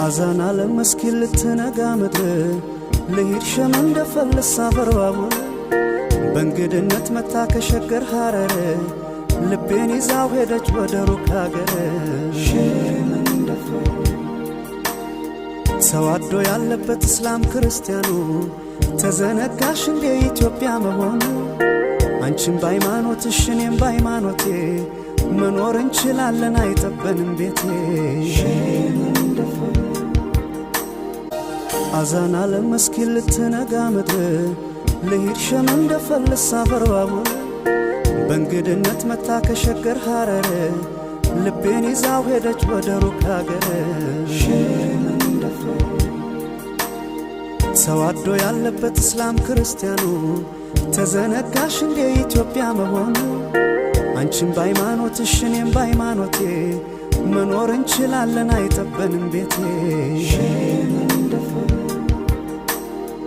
አዛና ለመስኪን ልትነጋ ምድር ልሂድ ሸመን ደፈልሳ በርባቡ በእንግድነት መታ ከሸገር ሐረር ልቤን ይዛው ሄደች ወደ ሩቅ ሀገር ተዋዶ ያለበት እስላም ክርስቲያኑ ተዘነጋሽ እንደ ኢትዮጵያ መሆኑ አንቺም በሃይማኖትሽ እኔም በሃይማኖቴ መኖር እንችላለን አይጠበንም ቤቴ አዛና ለመስኪን ልትነጋ ምድር ልሂድ ሸመን ደፈልሳ በርባቡ በእንግድነት መታ ከሸገር ሐረር ልቤን ይዛው ሄደች ወደ ሩቅ ሀገር ተዋዶ ያለበት እስላም ክርስቲያኑ ተዘነጋሽ እንደ ኢትዮጵያ መሆኑ አንቺም በሃይማኖትሽ እኔም በሃይማኖቴ መኖር እንችላለን አይጠበንም ቤቴ